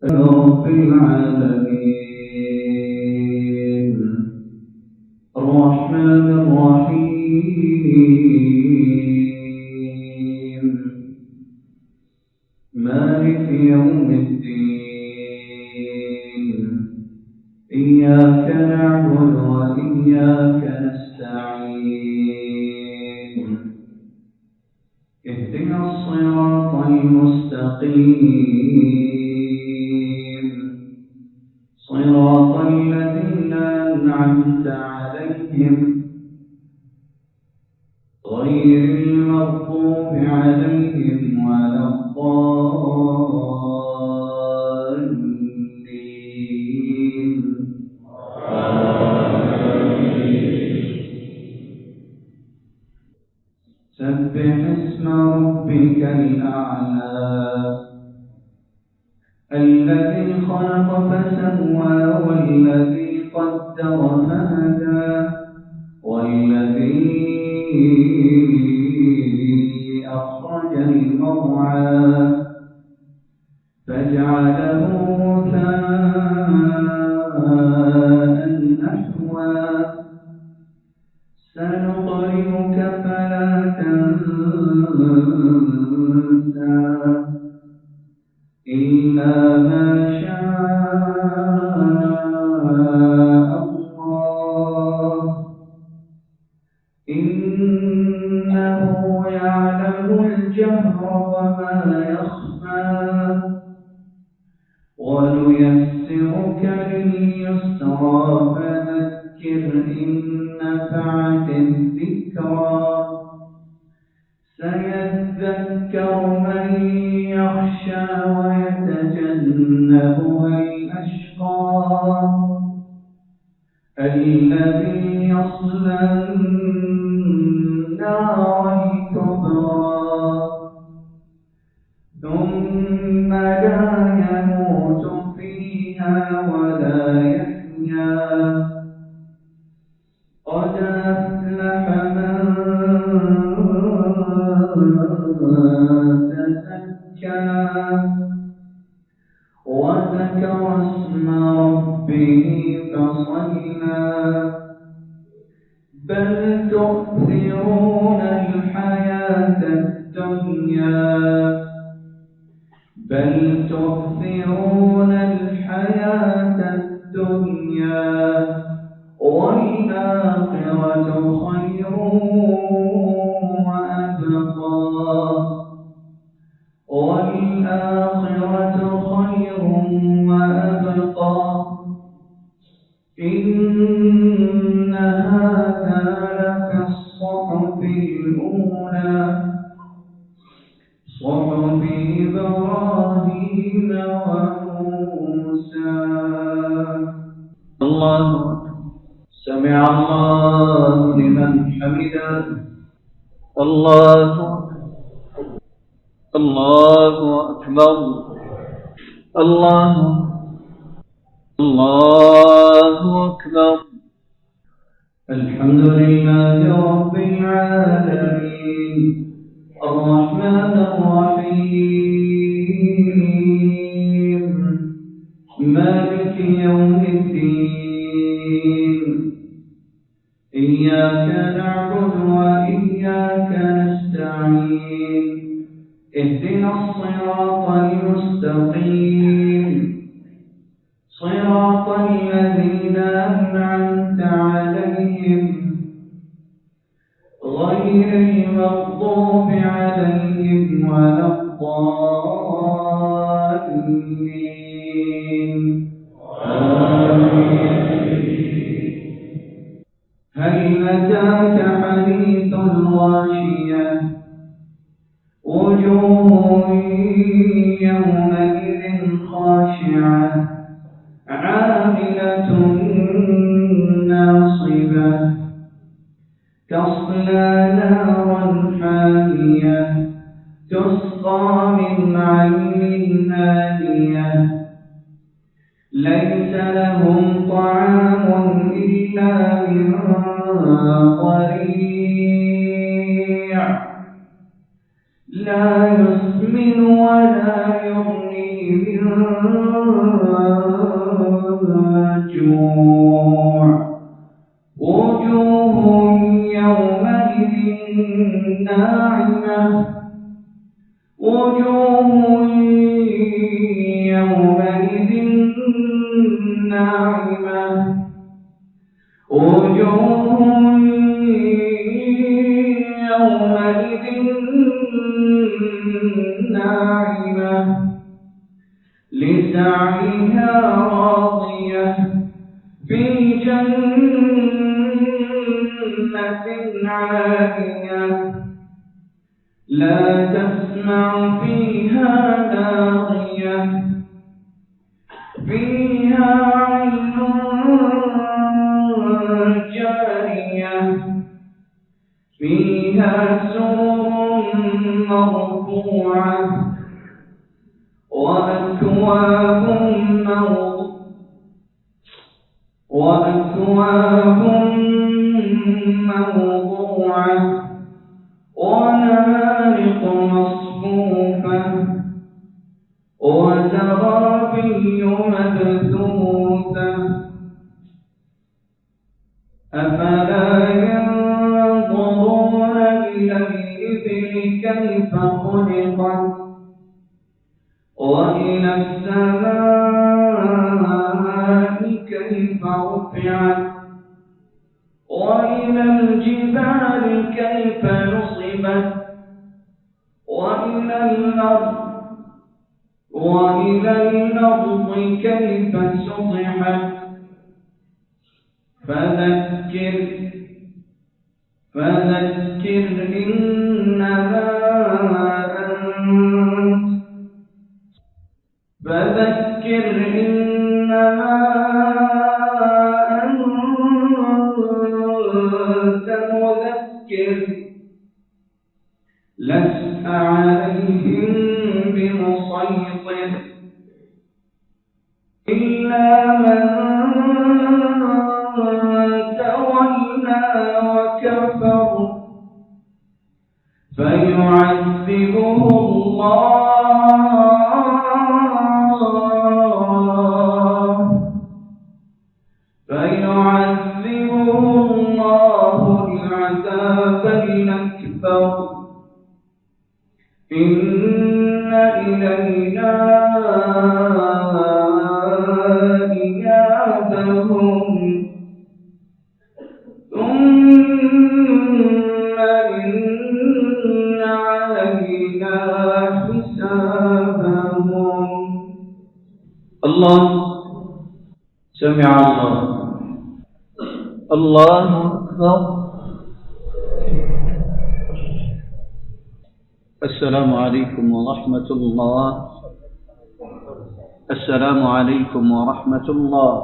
رب العالمين الرحمن الرحيم مالك يوم الدين إياك نعبد وإياك نستعين اهدنا الصراط المستقيم صراط الذين أنعمت عليهم غير المغضوب عليهم ولا الضالين سبح اسم ربك الأعلى الذي خلق فسوى والذي قدر فهدى والذي أخرج المرعى فجعله غثاء نحوا سنقرئك فلا تنسى إلا ما شاء الله إنه يعلم الجهر وما يخفى ونيسرك لليسرى فذكر إن نفعت الذكرى سيذكر من يخشى ويتجنبها الأشقى الذي يصلى النار الكبرى ثم لا يموت فيها ولا يحيا قد أفلح من تزكى وذكر اسم ربه فصلى بل تؤثرون الحياة الدنيا والآخرة خير وأبقى إن هذا لفي الصحف الأولى صحف إبراهيم وموسى الله سمع الله لمن حمده الله أكبر الله أكبر الحمد لله رب العالمين الرحمن الرحيم مالك يوم الدين إياك نعبد وإياك نستعين اهدنا الصراط المستقيم صراط الذين أنعمت عليهم غير المغضوب عليهم ولا الضالين هل أتاك حديث الغاشية وجوه يومئذ خاشعة عاملة ناصبة تصلى نارا حامية تسقى من عين آنية ليس لهم طعام إلا من ضريع لا يسمن ولا يغني من لسعيها راضية في جنة عالية لا تسمع فيها لاغية فيها عين جارية فيها سرر مرفوعة وأكواب موضوعة ونمارق مصفوفة وزرابي مبثوثة أفلا ينظرون إلى الإبل كيف خلقت وإلى السماء كيف رفعت وإلى الجبال كيف نصبت وإلى الأرض كيف سطحت فذكر إنما أنت مذكر لست عليهم بمسيطر إلا من تولى وكفر فيعذبه الله العذاب الأكبر إن إلينا إيابهم ثم إن علينا حسابهم. الله سمع الله أكبر. السلام عليكم ورحمة الله. السلام عليكم ورحمة الله.